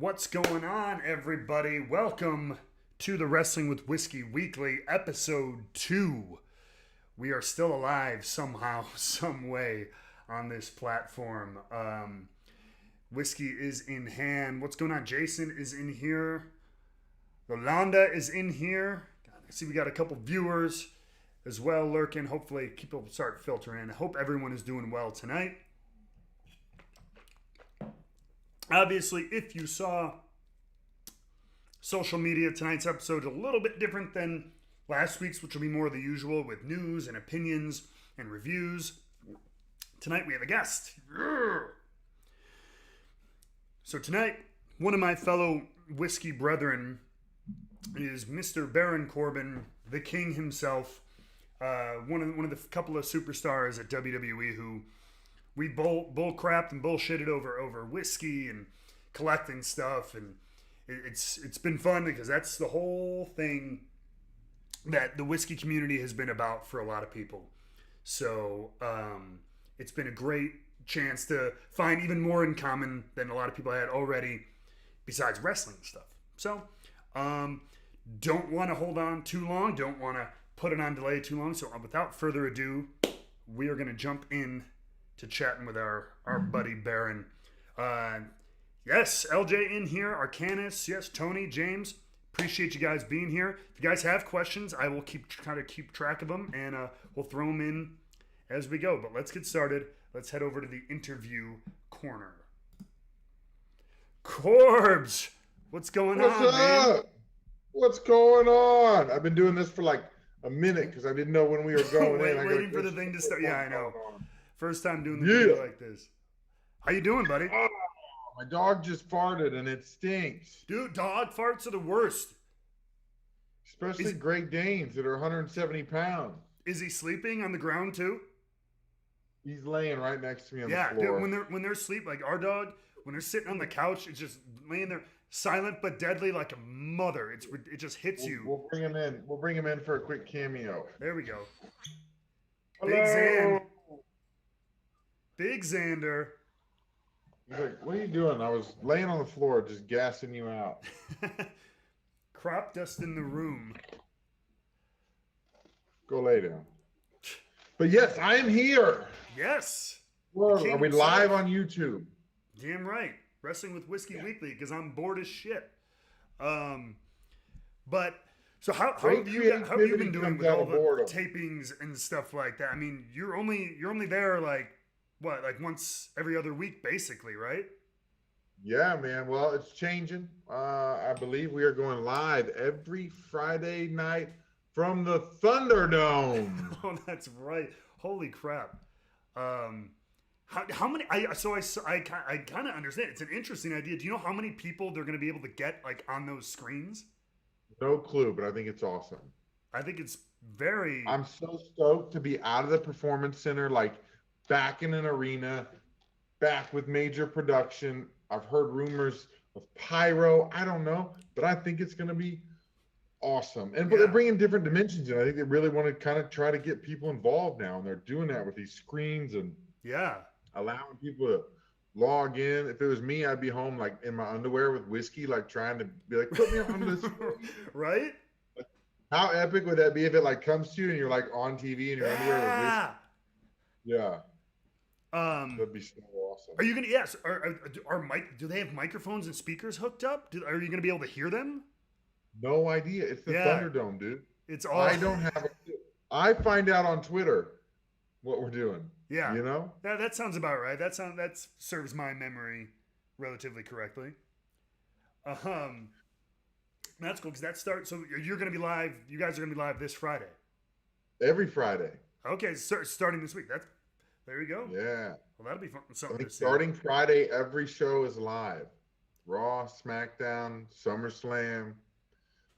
What's going on, everybody? Welcome to the Wrestling with Whiskey Weekly, episode 2. We are still alive somehow, some way on this platform. Whiskey is in hand. What's going on? Jason is in here. Yolanda is in here. I see we got a couple viewers as well lurking. Hopefully people start filtering in. I hope everyone is doing well tonight. Obviously, if you saw social media, tonight's episode is a little bit different than last week's, which will be more of the usual with news and opinions and reviews. Tonight we have a guest. So tonight, one of my fellow whiskey brethren is Mr. Baron Corbin, the king himself, one of the couple of superstars at WWE who we bull crapped and bullshitted over whiskey and collecting stuff, and it's been fun because that's the whole thing that the whiskey community has been about for a lot of people. So it's been a great chance to find even more in common than a lot of people had already besides wrestling stuff. So don't want to hold on too long, don't want to put it on delay too long. So without further ado, we are going to jump in to chatting with our buddy Baron. Yes, LJ in here, Arcanus, yes, Tony, James. Appreciate you guys being here. If you guys have questions, I will keep track of them, and we'll throw them in as we go. But let's get started. Let's head over to the interview corner. Corbs, what's going on, What's man? up? What's going on? I've been doing this for like a minute because I didn't know when we were going in. Waiting for the thing to start. Yeah, I know. First time doing the video like this. How you doing, buddy? Oh, my dog just farted and it stinks. Dude, dog farts are the worst. Especially Great Danes that are 170 pounds. Is he sleeping on the ground too? He's laying right next to me on the floor. Dude, when they're asleep, like our dog, when they're sitting on the couch, it's just laying there, silent but deadly, like a mother. It just hits you. We'll bring him in. We'll bring him in for a quick cameo. There we go. Hello. Big Xander. He's like, what are you doing? I was laying on the floor just gassing you out. Crop dust in the room. Go lay down. But yes, I am here. Yes. Are we live on YouTube? Damn right. Wrestling with Whiskey Weekly, because I'm bored as shit. But so how have you been doing with all the tapings and stuff like that? I mean, you're only there like once every other week, basically, right? Yeah, man. Well, it's changing. I believe we are going live every Friday night from the Thunderdome. Oh, that's right. Holy crap. How many? I kind of understand. It's an interesting idea. Do you know how many people they're going to be able to get like on those screens? No clue, but I think it's awesome. I think it's very. I'm so stoked to be out of the performance center, like back in an arena, back with major production. I've heard rumors of pyro. I don't know, but I think it's going to be awesome. And they're bringing different dimensions in. I think they really want to kind of try to get people involved now, and they're doing that with these screens and allowing people to log in. If it was me, I'd be home like in my underwear with whiskey, like trying to be like, put me on this. Right? How epic would that be if it like comes to you and you're like on TV in your underwear with whiskey? Yeah. That'd be so awesome. Are you gonna? Yes. Do they have microphones and speakers hooked up? Are you gonna be able to hear them? No idea. It's the Thunderdome, dude. It's all. I don't have. I find out on Twitter what we're doing. Yeah. You know. That sounds about right. That serves my memory relatively correctly. That's cool because that starts. So you're gonna be live. You guys are gonna be live this Friday. Every Friday. Okay, starting this week. There you go. Yeah. Well, that'll be fun. Something to see. Starting Friday, every show is live. Raw, SmackDown, SummerSlam.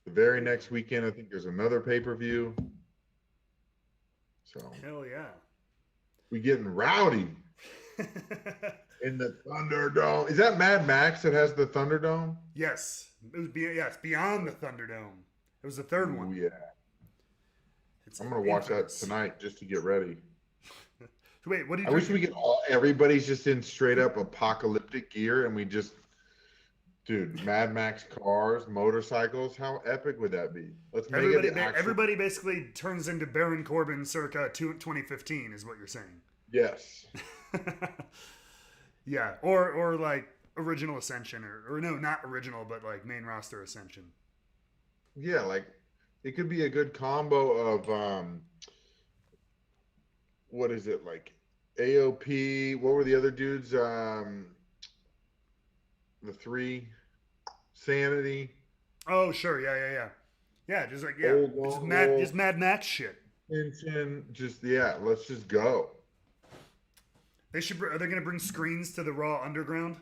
The very next weekend, I think there's another pay-per-view. So hell yeah. We getting rowdy in the Thunderdome. Is that Mad Max that has the Thunderdome? Yes. It was beyond the Thunderdome. It was the third one. Yeah. I'm gonna watch that tonight just to get ready. Wait, what do you? I wish we could everybody's just in straight up apocalyptic gear and we just Dude, Mad Max cars, motorcycles, how epic would that be? Let's make it the actual. Everybody basically turns into Baron Corbin circa 2015 is what you're saying. Yes. Yeah, or like original Ascension or no, not original, but like main roster Ascension. Yeah, like it could be a good combo of what is it like AOP? What were the other dudes? The three Sanity, Oh sure, yeah. Just like yeah, Old just Lone mad, just Wolf, Mad Max shit. Tension. Just yeah, let's just go. They should. Are they gonna bring screens to the Raw Underground?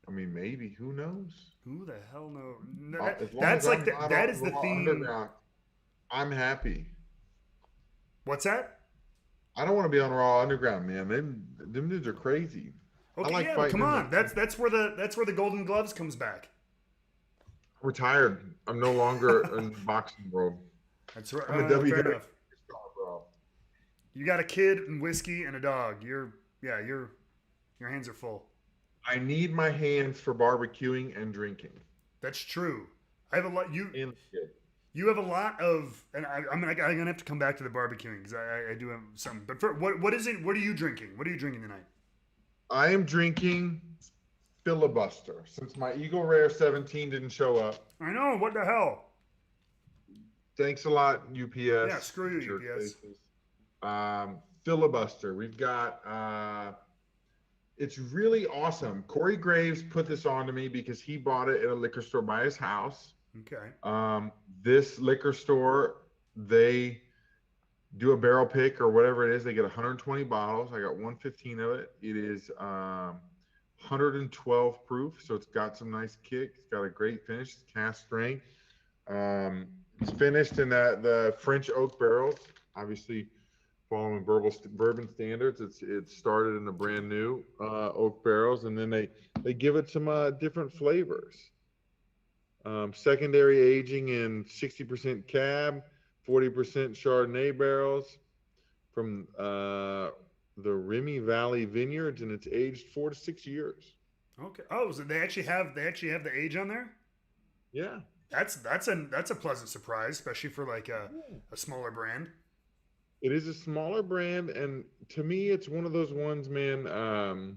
I mean, maybe who knows? Who the hell knows? No, As long as that's like I'm not that on is the Raw theme. Underground, I'm happy. What's that? I don't want to be on Raw Underground, man. Them dudes are crazy. I Okay, like yeah, but fighting come in the. on. That's where the Golden Gloves comes back. Retired. I'm no longer in the boxing world. That's right. I'm a Fair WWE enough. star, bro. You got a kid and whiskey and a dog. Your hands are full. I need my hands for barbecuing and drinking. That's true. I have a lot. And shit. You have a lot of, and I'm gonna have to come back to the barbecuing because I do have some. But for, what is it? What are you drinking? What are you drinking tonight? I am drinking filibuster since my Eagle Rare 17 didn't show up. I know. What the hell? Thanks a lot, Yeah, UPS. screw you, Jerk UPS. faces. Filibuster. We've got. It's really awesome. Corey Graves put this on to me because he bought it at a liquor store by his house. Okay. This liquor store, they do a barrel pick or whatever it is. They get 120 bottles. I got 115 of it. It is 112 proof, so it's got some nice kick. It's got a great finish. It's cast strength. It's finished in the French oak barrels, obviously following bourbon standards. It started in the brand new oak barrels, and then they give it some different flavors. Secondary aging in 60% cab, 40% Chardonnay barrels from the Remy Valley Vineyards, and it's aged 4 to 6 years. Okay. Oh, so they actually have the age on there. Yeah, That's a pleasant surprise, especially for like a smaller brand. it is a smaller brand, and to me, it's one of those ones, man.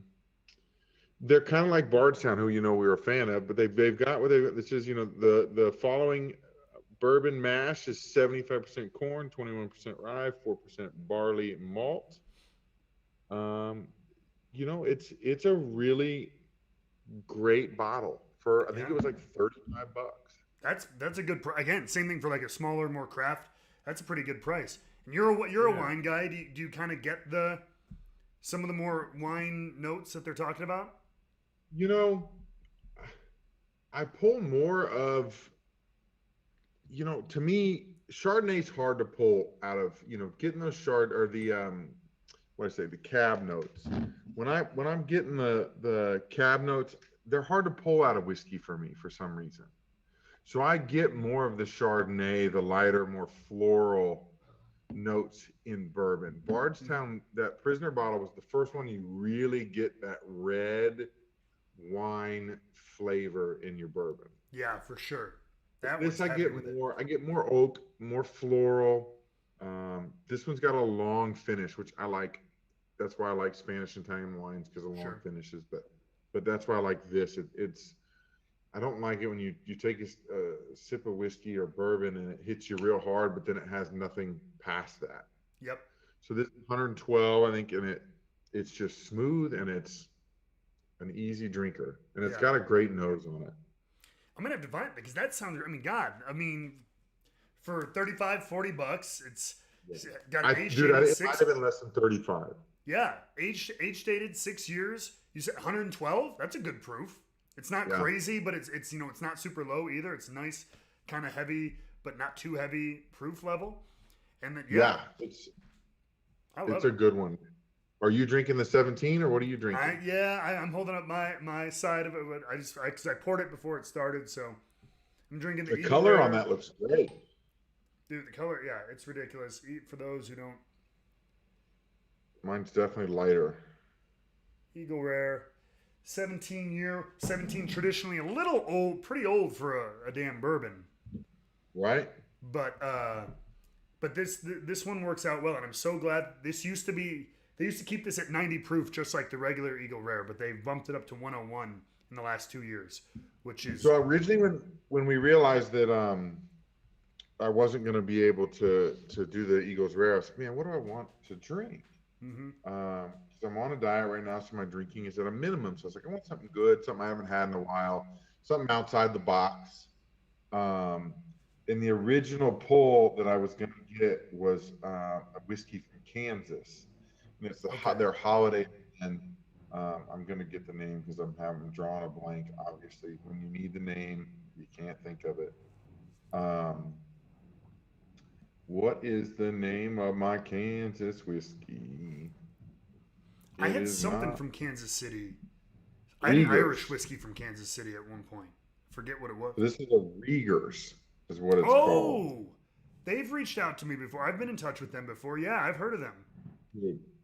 They're kind of like Bardstown, who we were a fan of, but they've got what they. This is the following bourbon mash is 75% corn, 21% rye, 4% barley malt. It's a really great bottle for I think Yeah. it was like $35. That's a good again. Same thing for like a smaller, more craft. That's a pretty good price. And you're a Yeah. wine guy. Do you kind of get some of the more wine notes that they're talking about? You know, I pull more of, to me, Chardonnay's hard to pull out of, getting those Chard or the the cab notes. When I'm getting the cab notes, they're hard to pull out of whiskey for me for some reason. So I get more of the Chardonnay, the lighter, more floral notes in bourbon. Bardstown, that Prisoner bottle was the first one you really get that red wine flavor in your bourbon. Yeah, for sure. That This one's I heavy get with it. more. I get more oak, more floral. This one's got a long finish, which I like. That's why I like Spanish Italian wines because of long Sure. finishes. But that's why I like this. It's I don't like it when you take a sip of whiskey or bourbon and it hits you real hard, but then it has nothing past that. Yep. So this 112, I think, and it's just smooth and it's an easy drinker, and it's Yeah. got a great nose on it. I'm gonna have to find it because that sounds. I mean, God. I mean, for 35, $40, it's got an age Dude, dated it might six. have been less than 35. Yeah, age dated 6 years. You said 112. That's a good proof. It's not Yeah. crazy, but it's it's not super low either. It's nice, kind of heavy, but not too heavy proof level. And then Yeah, I it's love a it. good one. Are you drinking the 17 or what are you drinking? I'm holding up my side of it, but because I poured it before it started, so I'm drinking the The Eagle color on Rare. that looks great. Dude, the color, yeah, it's ridiculous. For those who don't, Mine's definitely lighter. Eagle Rare. 17 traditionally a little old, pretty old for a damn bourbon. Right? But this one works out well, and I'm so glad. This used to be they used to keep this at 90 proof, just like the regular Eagle Rare, but they bumped it up to 101 in the last 2 years, which is So originally, when we realized that I wasn't going to be able to do the Eagles Rare, I was like, man, what do I want to drink? mhm. Because I'm on a diet right now, so my drinking is at a minimum. So I was like, I want something good, something I haven't had in a while, something outside the box. Um, and the original pull that I was going to get was a whiskey from Kansas, and it's Okay. their holiday. And I'm going to get the name because I'm having drawn a blank. Obviously, when you need the name, you can't think of it. Um, what is the name of my Kansas whiskey? I It had is something not from Kansas City. I had an Irish Riegers. whiskey from Kansas City at one point. Forget what it was. This is a Riegers, is what it's called. Oh, they've reached out to me before. I've been in touch with them before. Yeah, I've heard of them.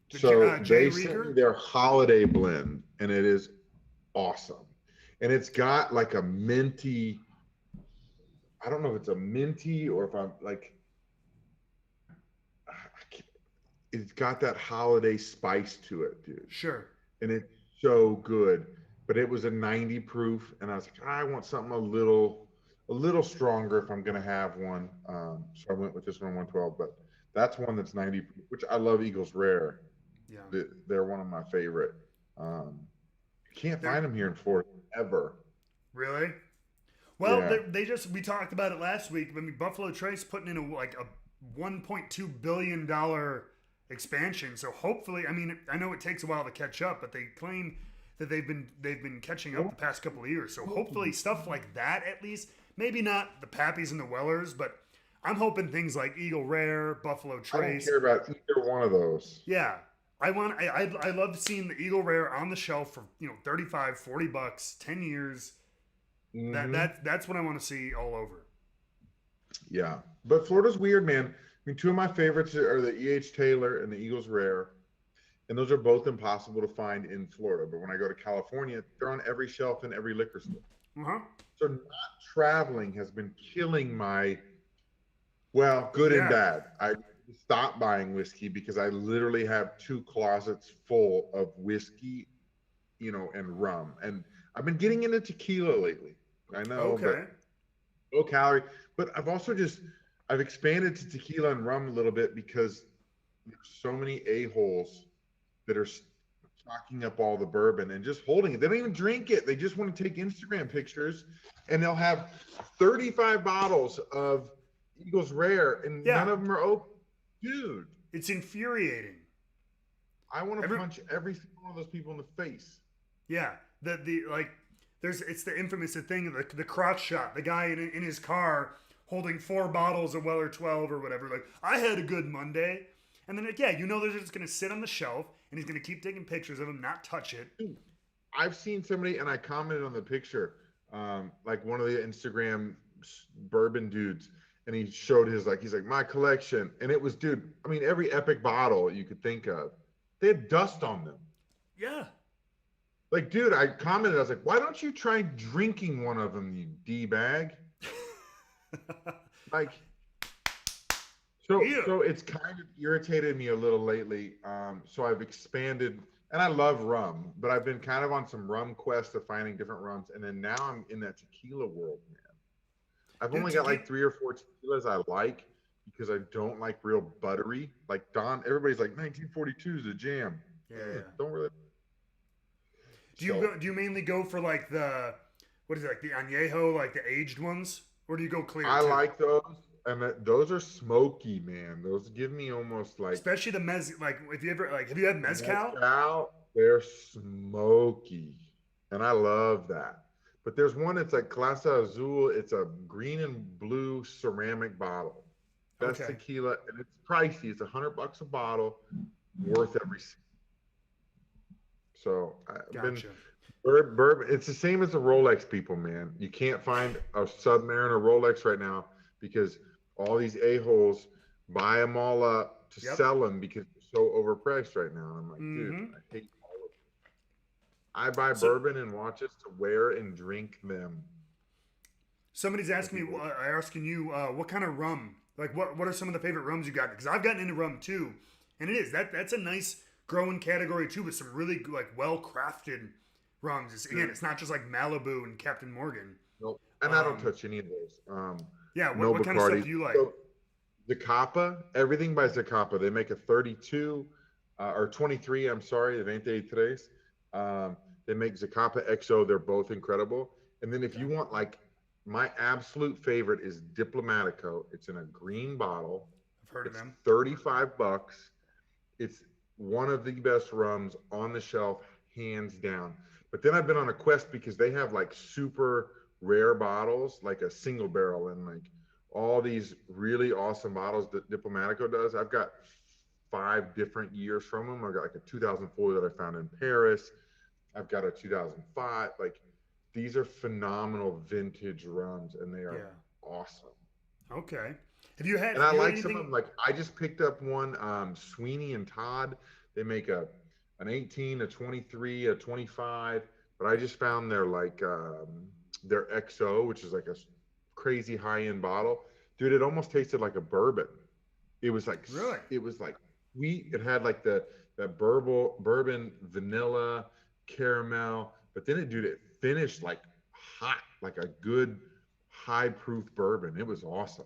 So Jay they sent me Rieger. their holiday blend, and it is awesome. And it's got like a minty, I don't know if it's a minty or if I'm like, it's got that holiday spice to it, dude. Sure. And it's so good. But it was a 90 proof, and I was like, I want something a little stronger if I'm gonna have one. So I went with this one 112, but that's one that's 90 proof, which I love. Eagles Rare. Yeah. They're one of my favorite. Um, you can't They're find them here in Florida ever. really. Well, Yeah. they just we talked about it last week. I mean, Buffalo Trace putting in a 1.2 billion dollar expansion. So hopefully, I mean, I know it takes a while to catch up, but they claim that they've been catching up the past couple of years. So hopefully, stuff like that at least. Maybe not the Pappies and the Wellers, but I'm hoping things like Eagle Rare, Buffalo I don't Trace. care about either one of those. Yeah. I love seeing the Eagle Rare on the shelf for 35, $40, 10 years. Hmm. That's what I want to see all over. Yeah. But Florida's weird, man. I mean, two of my favorites are the E.H. Taylor and the Eagles Rare. And those are both impossible to find in Florida. But when I go to California, they're on every shelf in every liquor store. Uh-huh. So not traveling has been killing my, well, good and Yeah. bad. I stopped buying whiskey because I literally have two closets full of whiskey, and rum. And I've been getting into tequila lately. I know, but Okay. low calorie. But I've expanded to tequila and rum a little bit because there's so many a-holes that are stocking up all the bourbon and just holding it. They don't even drink it. They just want to take Instagram pictures, and they'll have 35 bottles of Eagles Rare and none Yeah. of them are open. Dude, It's infuriating. I want to Every punch every single one of those people in the face. Yeah. The like it's the infamous thing, the crotch shot, the guy in his car holding 4 bottles of Weller 12 or whatever, like, I had a good Monday. And then they're just gonna sit on the shelf and he's gonna keep taking pictures of him, not touch it. Dude, I've seen somebody, and I commented on the picture, like one of the Instagram bourbon dudes, and he showed he's like, my collection. And it was, dude, I mean, every epic bottle you could think of, they had dust on them. Yeah. Like, dude, I commented, I was like, why don't you try drinking one of them, you D-bag? Like, so Yeah. so it's kind of irritated me a little lately. So I've expanded, and I love rum, but I've been kind of on some rum quest of finding different rums, and then now I'm in that tequila world, man. I've Dude, only got like 3 or 4 tequilas I like because I don't like real buttery. Like everybody's like 1942 is a jam. yeah. Don't really. So Do you mainly go for like what is it, like the añejo, like the aged ones, or do you go clear I too? like those, and those are smoky, man. Those give me almost like Especially the like if you ever like have you had mezcal? mezcal. They're smoky, and I love that. But there's one that's like Clase Azul. It's a green and blue ceramic bottle. Best Okay, tequila, and it's pricey. It's $100 a bottle, worth every cent. So I've been gotcha. bourbon. It's the same as the Rolex people, man. You can't find a Submariner Rolex right now because all these a-holes buy them all up to Yep. sell them because they're so overpriced right now. And I'm like, dude, Mm-hmm. I hate all of I buy So bourbon and watches to wear and drink them. somebody's If asking you me, asking you, what kind of rum? Like, what are some of the favorite rums you got? Because I've gotten into rum too, and it is that's a nice growing category too, with some really like well crafted rums. Again, it's not just like Malibu and Captain Morgan. Nope. And I don't Um, touch any of those. yeah, No what kind of stuff Bacardi. do you like? So Zacapa, everything by Zacapa. They make a 32 or 23. I'm sorry, 23. They make Zacapa XO. They're both incredible. And then if Okay, you want like my absolute favorite is Diplomatico. It's in a green bottle. I've heard of It's them. 35 bucks. It's one of the best rums on the shelf, hands down. But then I've been on a quest because they have like super rare bottles, like a single barrel, and like all these really awesome bottles that Diplomatico does. I've got 5 different years from them. I've got like a 2004 that I found in Paris. I've got a 2005. Like these are phenomenal vintage rums, and they are Yeah. awesome. Okay. And I Have you had like some of anything? them. Like I just picked up one, Sweeney and Todd. They make an 18, a 23, a 25. But I just found their XO, which is like a crazy high end bottle. Dude, it almost tasted like a bourbon. It was like Really? it was like sweet. It had like the that bourbon, vanilla, caramel. But then it finished like hot, like a good high proof bourbon. It was awesome.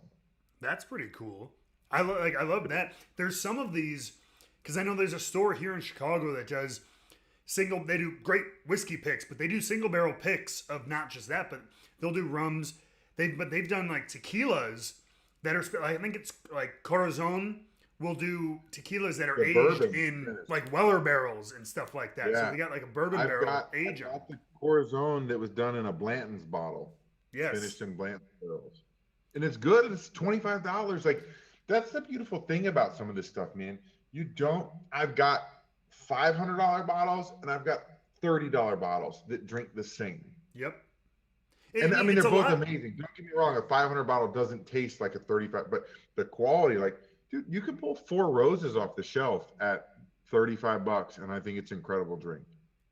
That's pretty cool. I love that. There's some of these because I know there's a store here in Chicago that does single. They do great whiskey picks, but they do single barrel picks of not just that, but they'll do rums. They've done like tequilas that are. I think it's like Corazon will do tequilas that are The aged bourbon in finish. like Weller barrels and stuff like that. So Yeah. they got like a bourbon I've barrel got I age 'em. got the Corazon that was done in a Blanton's bottle, Yes. finished in Blanton's barrels. And it's good. It's $25. Like that's the beautiful thing about some of this stuff, man. You don't I've got $500 bottles and I've got $30 bottles that drink the same. Yep. And I mean It's they're a both lot. amazing. Don't get me wrong, a 500 bottle doesn't taste like a 35, but the quality, like, dude, you can pull four roses off the shelf at 35 bucks, and I think it's incredible drink.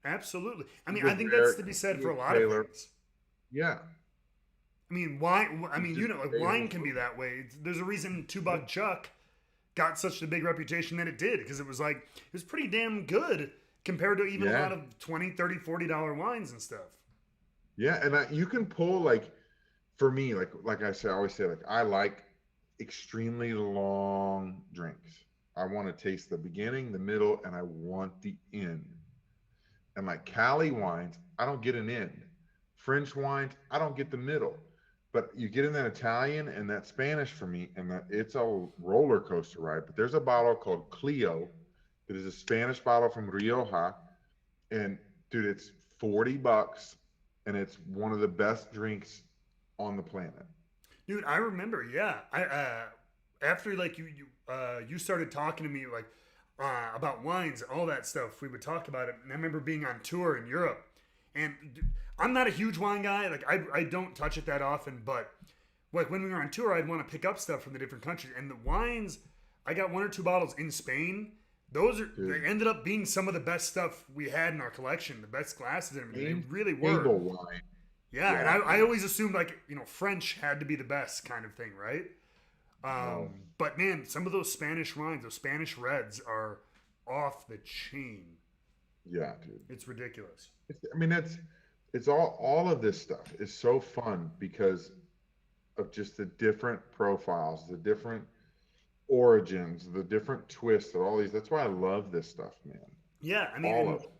Absolutely. I mean, I With think that's rare to be said for a Ian lot of Taylor. things. Yeah. I mean, wine. I It's mean, just like available wine can be food. that way. There's a reason Two Buck Yeah. Chuck got such a big reputation that it did because it was like it was pretty damn good compared to even a Yeah. lot of 20, 30, $40 wines and stuff. Yeah, and you can pull like for me, like I say, I always say, like I like extremely long drinks. I want to taste the beginning, the middle, and I want the end. And like Cali wines, I don't get an end. French wines, I don't get the middle. But you get in that Italian and that Spanish for me, and that it's a roller coaster ride. But there's a bottle called Clio that is a Spanish bottle from Rioja, and dude, it's 40 bucks, and it's one of the best drinks on the planet. Dude, I remember. Yeah, I after like you started talking to me like about wines, all that stuff. We would talk about it, and I remember being on tour in Europe. And I'm not a huge wine guy. Like I don't touch it that often, but like when we were on tour, I'd want to pick up stuff from the different countries. And the wines, I got one or two bottles in Spain. Dude, They ended up being some of the best stuff we had in our collection. The best glasses and everything. They really were. table wine. Yeah, and Yeah, I always assumed like French had to be the best kind of thing, right? no, But man, some of those Spanish wines, those Spanish reds, are off the chain. yeah, dude. It's ridiculous. I mean, it's all of this stuff is so fun because of just the different profiles, the different origins, the different twists of all these. That's why I love this stuff, man. Yeah, I mean, All of and it.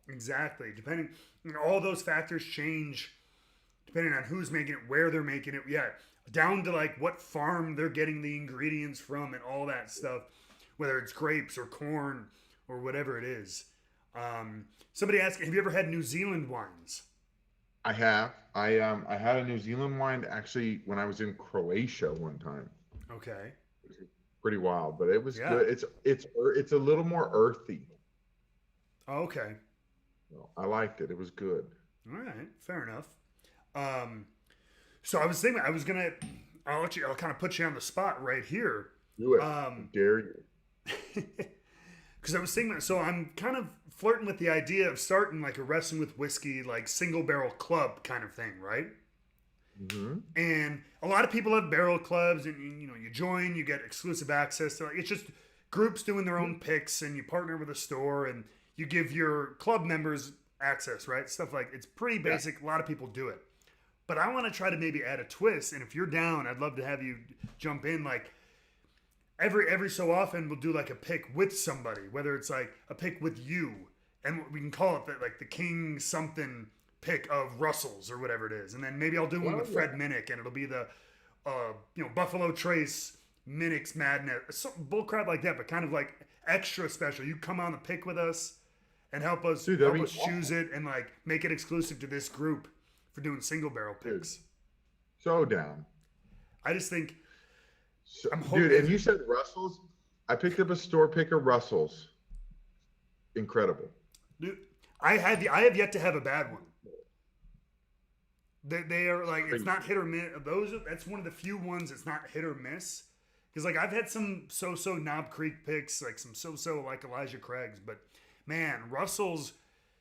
exactly. Depending, all those factors change depending on who's making it, where they're making it. Yeah, down to like what farm they're getting the ingredients from and all that stuff, whether it's grapes or corn or whatever it is. Somebody asked, have you ever had New Zealand wines? I have. I had a New Zealand wine actually when I was in Croatia one time. Okay. It was pretty wild, but it was Yeah. good. It's a little more earthy. Okay. I liked it. It was good. All right. Fair enough. Um, so I was thinking I'll kind of put you on the spot right here. Do it. I Um, dare you. because I was thinking, so I'm kind of flirting with the idea of starting like a wrestling with whiskey, like single barrel club kind of thing, right? Mm-hmm. And a lot of people have barrel clubs, and you know, you join, you get exclusive access to, like, it's just groups doing their own picks, and you partner with a store, and you give your club members access, right? Stuff like, it's pretty Yeah. basic. A lot of people do it, but I want to try to maybe add a twist. And if you're down, I'd love to have you jump in. Like every so often, we'll do like a pick with somebody, whether it's like a pick with you, and we can call it like the King something pick of Russell's or whatever it is, and then maybe I'll do one Oh, with yeah. Fred Minnick, and it'll be the Buffalo Trace Minnick's Madness, some bull crap like that, but kind of like extra special. You come on the pick with us and Dude, that'd help be us choose awesome. it and like make it exclusive to this group for doing single barrel Dude, picks. so down. I just think So, I'm dude, hoping. and you said Russell's. I picked up a store pick of Russell's. Incredible. Dude, I have yet to have a bad one. They are like, it's not hit or miss. That's one of the few ones that's not hit or miss. Because like I've had some so Knob Creek picks, like some so like Elijah Craig's, but man, Russell's,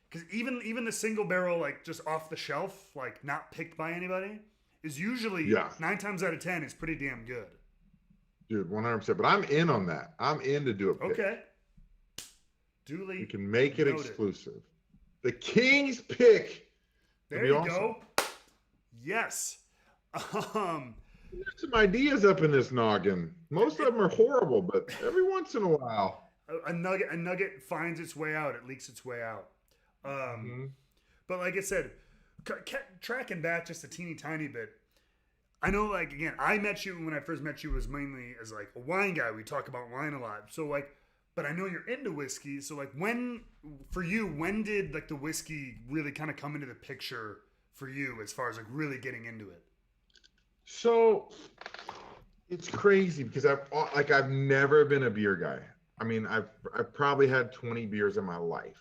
because even the single barrel, like just off the shelf, like not picked by anybody, is usually Yeah, 9 times out of 10 is pretty damn good. dude, 100%. But I'm in on that. I'm in to do a pick. Okay, We duly can make it noted. exclusive. The King's pick. There That'd be you awesome. go. Yes. Um, There's some ideas up in this noggin. Most of them are horrible, but every once in a while. a nugget finds its way out. It leaks its way out. Mhm. But like I said, tracking back just a teeny tiny bit. I know, like, again, I met you when I first met you was mainly as like a wine guy. We talk about wine a lot. So like, but I know you're into whiskey. So like, when did like the whiskey really kind of come into the picture for you as far as like really getting into it? So it's crazy because I've never been a beer guy. I mean, I've probably had 20 beers in my life.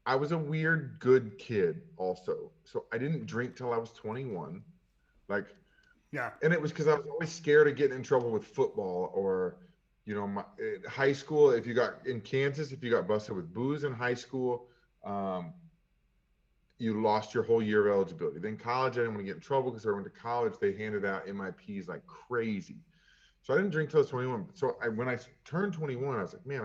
I was a weird good kid also. So I didn't drink till I was 21. Like, Yeah. and it was because I was always scared of getting in trouble with football or, high school. If you got in Kansas, if you got busted with booze in high school, um, you lost your whole year of eligibility. Then college, I didn't want to get in trouble because I went to college. They handed out MIPs like crazy. So I didn't drink till I was 21. So when I turned 21, I was like, man,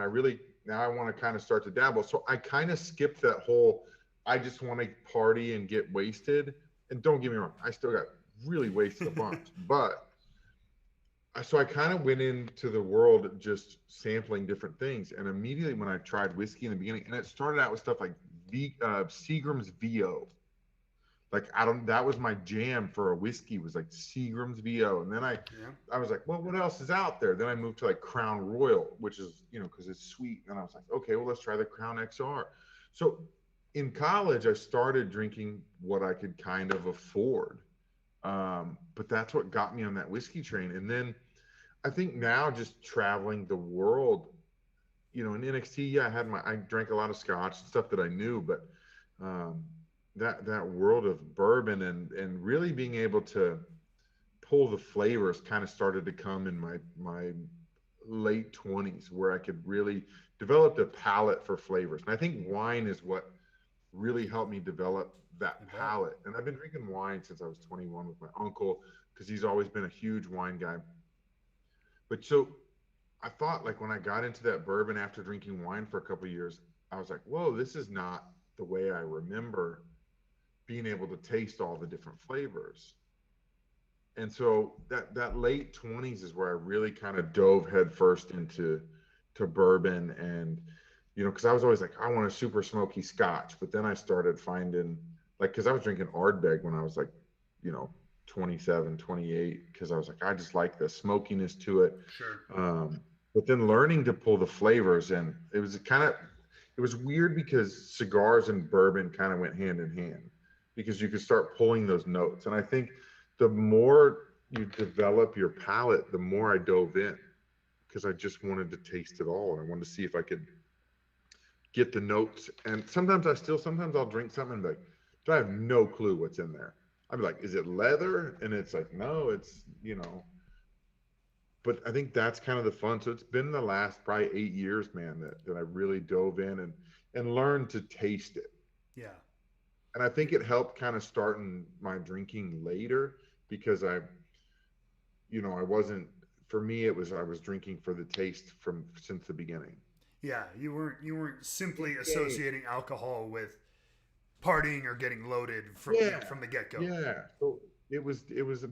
now I want to kind of start to dabble. So I kind of skipped that whole, I just want to party and get wasted. And don't get me wrong, I still got really wasted a bunch. But so I kind of went into the world just sampling different things. And immediately when I tried whiskey in the beginning, and it started out with stuff like Seagram's VO. Like that was my jam for a whiskey, was like Seagram's VO. And then Yeah. I was like, well, what else is out there? Then I moved to like Crown Royal, which is, because it's sweet. And I was like, okay, well, let's try the Crown XR. So in college, I started drinking what I could kind of afford. But that's what got me on that whiskey train. And then I think now just traveling the world, in NXT, yeah, I drank a lot of scotch, stuff that I knew, but um, that world of bourbon and really being able to pull the flavors kind of started to come in my late 20s, where I could really develop a palate for flavors. And I think wine is what really helped me develop that palate. And I've been drinking wine since I was 21 with my uncle because he's always been a huge wine guy. But so I thought, like, when I got into that bourbon after drinking wine for a couple of years, I was like, whoa, this is not the way I remember being able to taste all the different flavors. And so that late 20s is where I really kind of dove headfirst into bourbon. And because I was always like, I want a super smoky scotch, but then I started finding, like, because I was drinking Ardbeg when I was like, 27, 28, because I was like, I just like the smokiness to it. Sure. But then learning to pull the flavors, and it was weird because cigars and bourbon kind of went hand in hand, because you could start pulling those notes. And I think the more you develop your palate, the more I dove in, because I just wanted to taste it all. And I wanted to see if I could get the notes. And sometimes I'll drink something and be like, I have no clue what's in there. I'd be like, is it leather? And it's like, no, it's, but I think that's kind of the fun. So it's been the last probably 8 years, man, that I really dove in. and learn to taste it. Yeah. And I think it helped kind of starting my drinking later because I wasn't, for me, it was, I was drinking for the taste from since the beginning. Yeah. You weren't simply Yeah. associating alcohol with partying or getting loaded from Yeah. from the get go. Yeah. So it was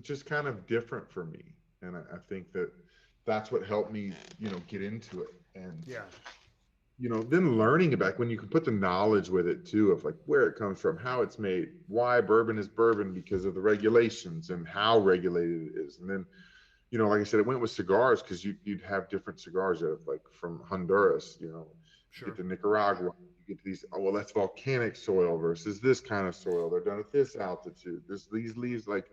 just kind of different for me. And I think that that's what helped me, get into it. And Yeah. then learning about when you can put the knowledge with it too of like where it comes from, how it's made, why bourbon is bourbon because of the regulations and how regulated it is. And then, like I said, it went with cigars because you'd have different cigars that have like from Honduras, you get Sure. to Nicaragua, you get to these, oh, well, that's volcanic soil versus this kind of soil. They're done at this altitude. These leaves like,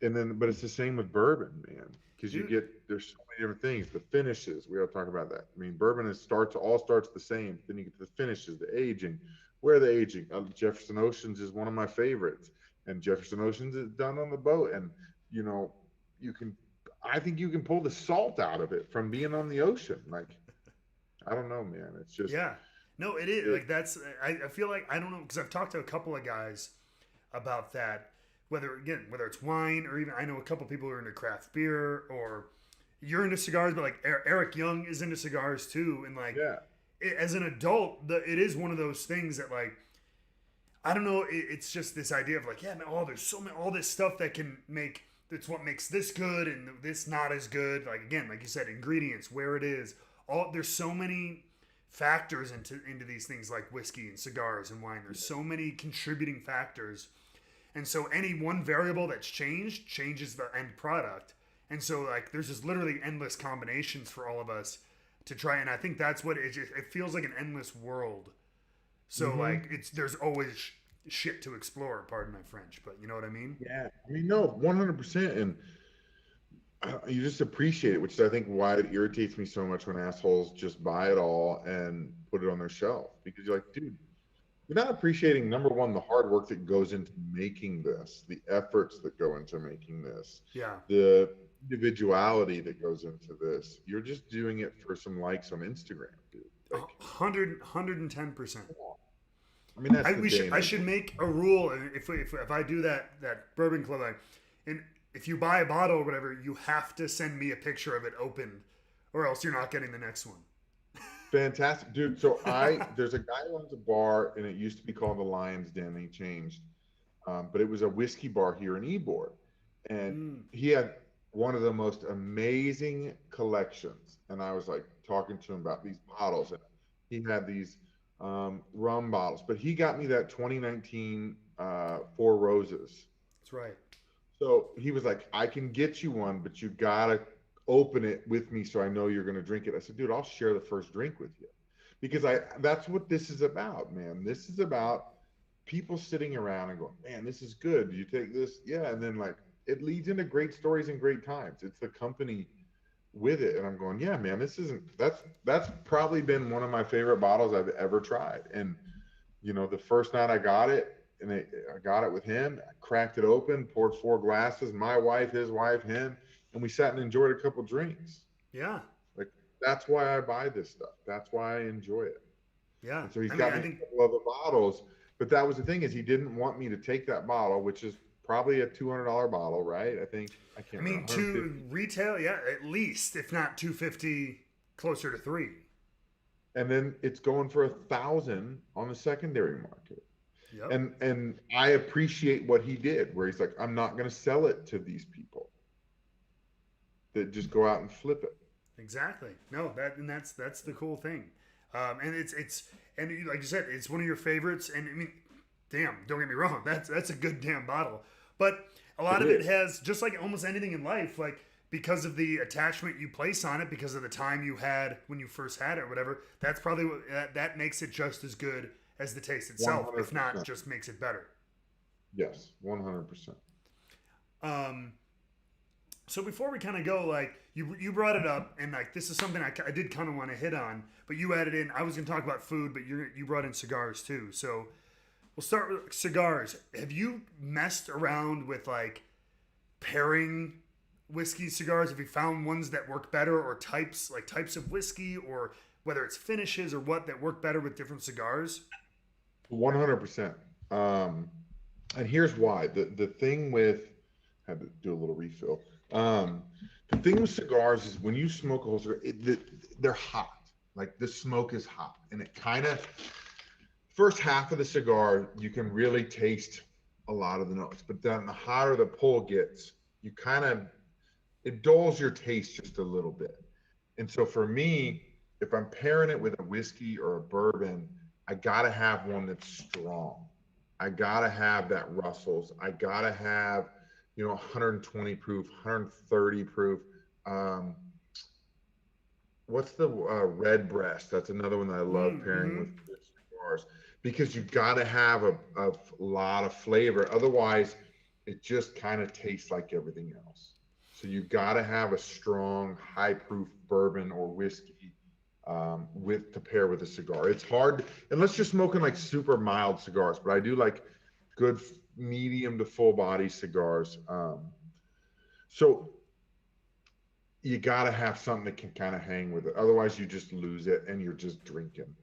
and then, but it's the same with bourbon, man, because Dude. there's so many different things. The finishes, we are talking about that. I mean, bourbon all starts the same. Then you get to the finishes, the aging, where the aging. Jefferson Oceans is one of my favorites, and Jefferson Oceans is done on the boat, and you know, you can, I think you can pull the salt out of it from being on the ocean. Like, I don't know, man. It's just Yeah. No, it is it. like that's. I feel like I don't know because I've talked to a couple of guys about that. Whether it's wine or even I know a couple people who are into craft beer or you're into cigars, but like Eric Young is into cigars too, and like Yeah, as an adult, it is one of those things that like I don't know. It's just this idea of like, yeah, man, there's so many, all this stuff that can make. That's what makes this good and this not as good. Like again, like you said, ingredients, where it is. There's so many factors into these things like whiskey and cigars and wine. There's so many contributing factors, and so any one variable that's changed changes the end product. And so like there's just literally endless combinations for all of us to try. And I think that's what it feels like an endless world. So mm-hmm. like there's always shit to explore. Pardon my French, but you know what I mean? Yeah. I mean, no, 100%. And you just appreciate it, which is I think why it irritates me so much when assholes just buy it all and put it on their shelf because you're like, dude, you're not appreciating number one the hard work that goes into making this, the efforts that go into making this, Yeah. the individuality that goes into this. You're just doing it for some likes on Instagram, dude. Like, 110%. come on. I mean, that's I the we day should and I age. should make a rule if I do that bourbon club and if you buy a bottle or whatever, you have to send me a picture of it opened, or else you're not getting the next one. Fantastic, dude. So there's a guy who owns a bar, and it used to be called the Lion's Den. And he changed, but it was a whiskey bar here in Ybor, and Mm, he had one of the most amazing collections. And I was like talking to him about these bottles, and he had these rum bottles. But he got me that 2019 Four Roses. that's right. So he was like, I can get you one, but you gotta open it with me so I know you're gonna drink it. I said, dude, I'll share the first drink with you. Because that's what this is about, man. This is about people sitting around and going, man, this is good. Do you take this? Yeah. And then like it leads into great stories and great times. It's the company with it. And I'm going, yeah, man, that's probably been one of my favorite bottles I've ever tried. And the first night I got it, and I got it with him. I cracked it open, poured four glasses, my wife, his wife, him, and we sat and enjoyed a couple drinks. Yeah, Like that's why I buy this stuff. That's why I enjoy it. yeah. And so he's I mean, got I me think a couple other bottles. But that was the thing is he didn't want me to take that bottle, which is probably a $200 bottle, right? I think I I can't remember. mean to 150. retail, yeah, at least if not 250, closer to three. And then it's going for 1,000 on the secondary market. Yep. And I appreciate what he did, where he's like, I'm not going to sell it to these people that just go out and flip it. Exactly. No, that's the cool thing, and it's and like you said, it's one of your favorites. And I mean, damn, don't get me wrong, that's a good damn bottle. But a lot It of it is. has just like almost anything in life, like because of the attachment you place on it, because of the time you had when you first had it, or whatever. That's probably what that makes it just as good as the taste itself, if not 100%. just makes it better. Yes, 100%. Um, So before we kind of go, like you brought it up, and like this is something I did kind of want to hit on, but you added in. I was going to talk about food, but you brought in cigars too. So we'll start with cigars. Have you messed around with like pairing whiskey cigars? Have you found ones that work better, or types of whiskey, or whether it's finishes or what, that work better with different cigars? 100%. Um, and here's why. The thing with, had to do a little refill. Um, the thing with cigars is when you smoke a whole cigar, they're hot. Like the smoke is hot, and it kind of first half of the cigar you can really taste a lot of the notes, but then the hotter the pull gets, you kind of it dulls your taste just a little bit. And so for me, if I'm pairing it with a whiskey or a bourbon, I gotta have one that's strong. I gotta have that Russell's. I gotta have, 120 proof, 130 proof. Um, what's the red breast? That's another one that I love pairing Mm-hmm. with cigars because you gotta have a lot of flavor. Otherwise, it just kind of tastes like everything else. So you gotta have a strong, high proof bourbon or whiskey with to pair with a cigar. It's hard unless you're smoking like super mild cigars, but I do like good medium to full body cigars. So you got to have something that can kind of hang with it. Otherwise, you just lose it and you're just drinking.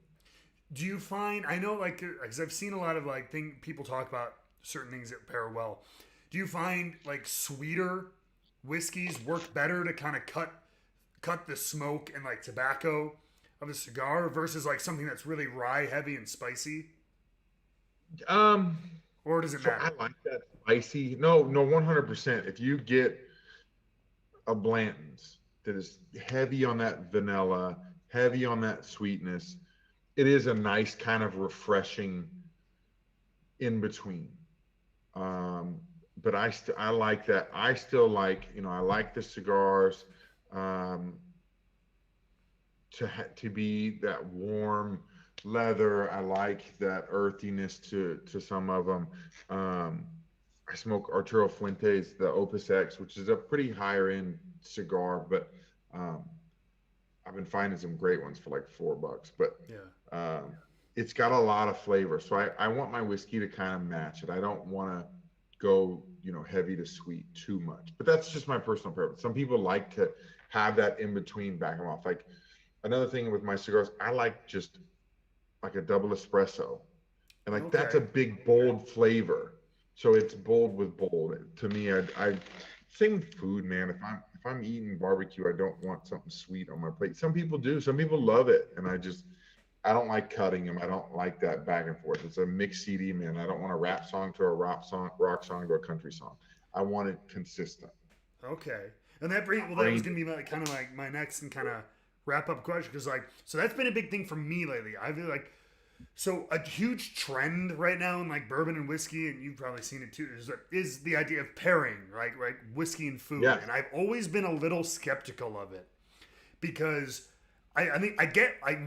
Do you find, I know, like, because I've seen a lot of like people talk about certain things that pair well. Do you find like sweeter whiskeys work better to kind of cut the smoke and like tobacco of a cigar versus like something that's really rye heavy and spicy? Um, Or does it so I matter? like that spicy. No, no, 100%. If you get a Blanton's that is heavy on that vanilla, heavy on that sweetness, it is a nice kind of refreshing in between. Um, but I like that. I still like, I like the cigars um, to be that warm leather. I like that earthiness to some of them. Um, I smoke Arturo Fuentes, the Opus X, which is a pretty higher end cigar, but um, I've been finding some great ones for like $4. But Yeah. um, it's got a lot of flavor. So I want my whiskey to kind of match it. I don't want to go, heavy to sweet too much. But that's just my personal preference. Some people like to have that in between, back them off. Like another thing with my cigars, I like just like a double espresso. And like that's a Okay. big bold flavor. So it's bold with bold. To me, I same with food, man. If I'm eating barbecue, I don't want something sweet on my plate. Some people do. Some people love it, and I don't like cutting them. I don't like that back and forth. It's a mixed CD, man. I don't want a rap song to a rock song to a country song. I want it consistent. Okay. And that brings, well, that was Brain, gonna be like kind of like my next and kind of wrap up question, because like, so that's been a big thing for me lately. I feel like, so a huge trend right now in like bourbon and whiskey, and you've probably seen it too, is the idea of pairing, right? Right, whiskey and food. yes, And I've always been a little skeptical of it because I think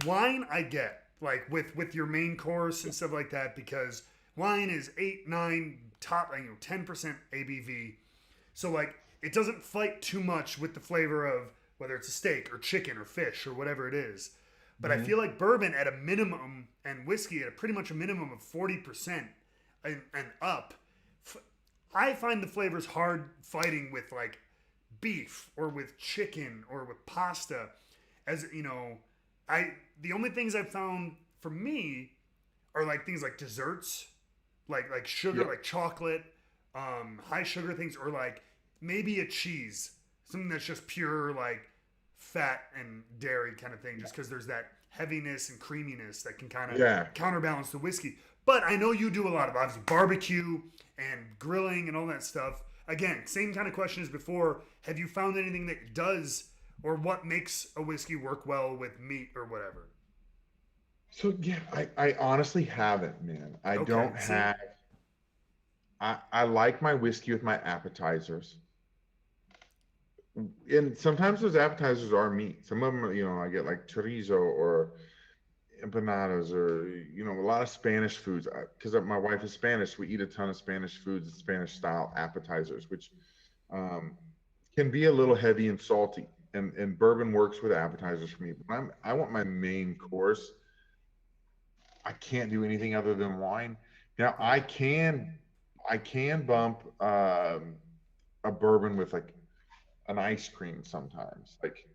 wine I get like with your main course and stuff like that, because wine is 8, 9 top, 10% ABV, so like it doesn't fight too much with the flavor of whether it's a steak or chicken or fish or whatever it is. But I feel mm-hmm. like bourbon at a minimum and whiskey at a pretty much a minimum of 40% and up, I find the flavors hard fighting with like beef or with chicken or with pasta. As you know, I the only things I've found for me are like things like desserts, like sugar, Yep, like chocolate, high sugar things, or like maybe a cheese, something that's just pure like fat and dairy kind of thing, just because there's that heaviness and creaminess that can kind of yeah. counterbalance the whiskey. But I know you do a lot of obviously barbecue and grilling and all that stuff. Again, same kind of question as before. Have you found anything that does, or what makes a whiskey work well with meat or whatever? So yeah, I honestly haven't, man. I Okay, don't see, have. I like my whiskey with my appetizers. And sometimes those appetizers are meat. Some of them, I get like chorizo or empanadas or a lot of Spanish foods. Because my wife is Spanish, we eat a ton of Spanish foods and Spanish style appetizers, which um, can be a little heavy and salty. And bourbon works with appetizers for me. But I want my main course. I can't do anything other than wine. Now yeah, I can bump a bourbon with like an ice cream sometimes. Like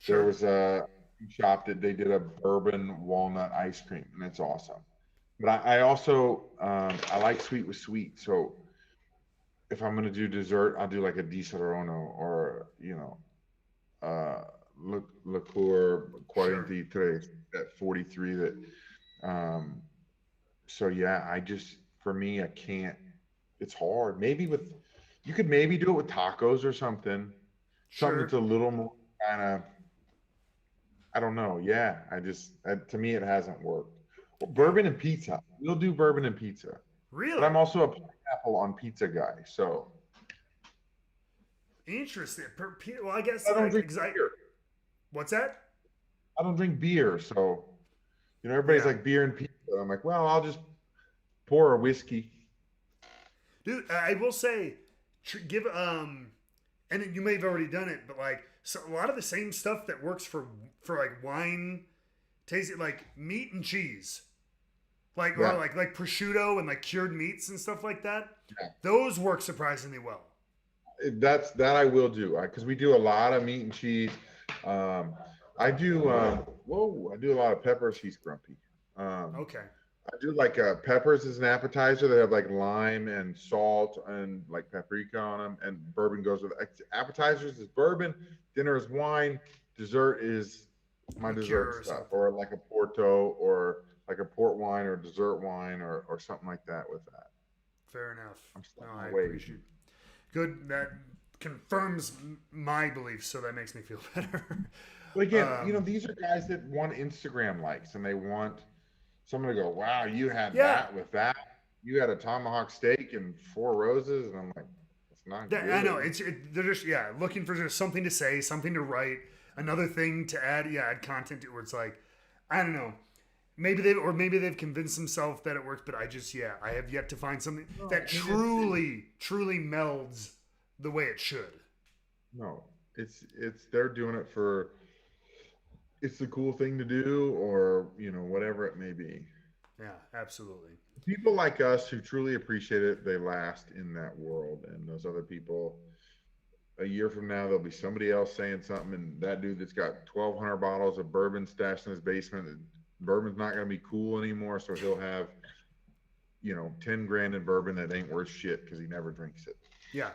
there sure, was a shop that they did a bourbon walnut ice cream, and it's awesome. But I also I like sweet with sweet. So if I'm gonna do dessert, I'll do like a Di Serono or liqueur Sure. 43 at 43 that um so yeah, I just for me I can't, it's hard. Maybe with you could maybe do it with tacos or something. Something that's Sure. a little more kind of, I don't know. Yeah, to me it hasn't worked. Well, Yeah. bourbon and pizza. We'll do bourbon and pizza. But Really I'm also a pineapple on pizza guy. So interesting. Well, I guess I don't drink exact. beer. What's that? I don't drink beer. So, everybody's Yeah, like beer and pizza. I'm like, well, I'll just pour a whiskey. dude. I will say, give and you may have already done it, but like so a lot of the same stuff that works for like wine tasting, like meat and cheese, like or Yeah. like prosciutto and like cured meats and stuff like that. Yeah. Those work surprisingly well. That I will do because we do a lot of meat and cheese. Um, I do. I do a lot of peppers. He's grumpy. Um, Okay. I do like peppers as an appetizer. They have like lime and salt and like paprika on them, and bourbon goes with it. Appetizers is bourbon, dinner is wine, dessert is my Liqueur dessert or stuff, something. or like a Porto, or like a port wine, or dessert wine, or something like that with that. Fair enough. I'm No, stuck I my ways. appreciate. Good. That confirms my beliefs, so that makes me feel better. But again, um, these are guys that want Instagram likes, and they want someone to go, "Wow, you had yeah, that with that. You had a tomahawk steak and four roses," and I'm like, "It's not I know good." they're just looking for just something to say, something to write, another thing to add. Yeah, add content to where it's like, I don't know. Maybe they've convinced themselves that it works, but I have yet to find something No, that I mean it's truly melds the way it should. no, it's they're doing it for it's the cool thing to do, or whatever it may be. Yeah, absolutely. People like us who truly appreciate it, they last in that world, and those other people. A year from now, there'll be somebody else saying something, and that dude that's got 1,200 bottles of bourbon stashed in his basement, bourbon's not going to be cool anymore, so he'll have 10 grand in bourbon that ain't worth shit because he never drinks it. Yeah,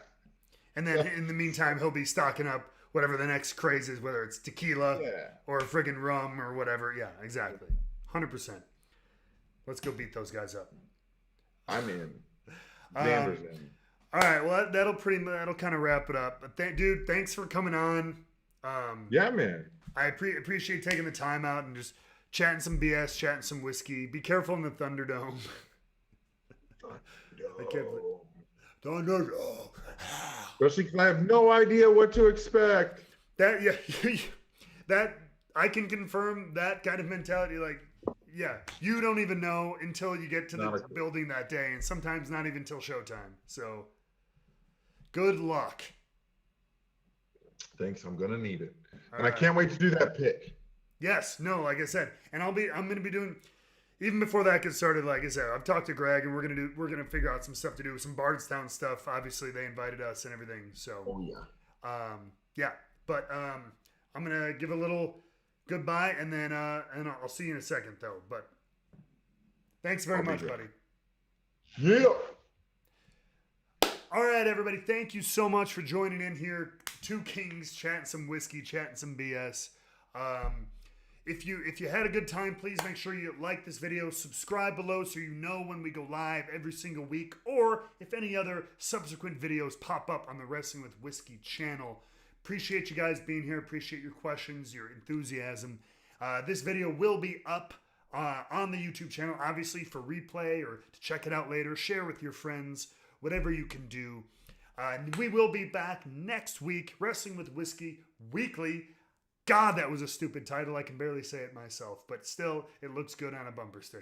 and then in the meantime, he'll be stocking up whatever the next craze is, whether it's tequila Yeah, or friggin' rum or whatever. Yeah, exactly. 100%. Let's go beat those guys up. I'm in. Um, Xander's in. all right, well that'll kind of wrap it up. But dude, thanks for coming on. Um, Yeah, man. I appreciate taking the time out and just chatting some BS, chatting some whiskey. Be careful in the Thunderdome. I can't. Thunderdome. Especially because I have no idea what to expect. That that I can confirm that kind of mentality. Like, yeah, you don't even know until you get to the Not a building that day, and sometimes not even till showtime. So, good luck. Thanks. I'm gonna need it, All and I right. can't wait to do that pick. Yes. No. Like I said, and I'm gonna be doing. Even before that gets started, like I said, I've talked to Greg, and we're gonna figure out some stuff to do, some Bardstown stuff. Obviously, they invited us and everything. So, Oh yeah. yeah. But I'm gonna give a little goodbye, and then and I'll see you in a second, though. But thanks very I'll be much, there. buddy. Yeah. All right, everybody. Thank you so much for joining in here. Two Kings chatting some whiskey, chatting some BS. If you had a good time, please make sure you like this video, subscribe below so you know when we go live every single week, or if any other subsequent videos pop up on the Wrestling with Whiskey channel. Appreciate you guys being here. Appreciate your questions, your enthusiasm. This video will be up on the YouTube channel, obviously for replay or to check it out later. Share with your friends, whatever you can do. And we will be back next week, Wrestling with Whiskey Weekly. God, that was a stupid title. I can barely say it myself, but still, it looks good on a bumper sticker.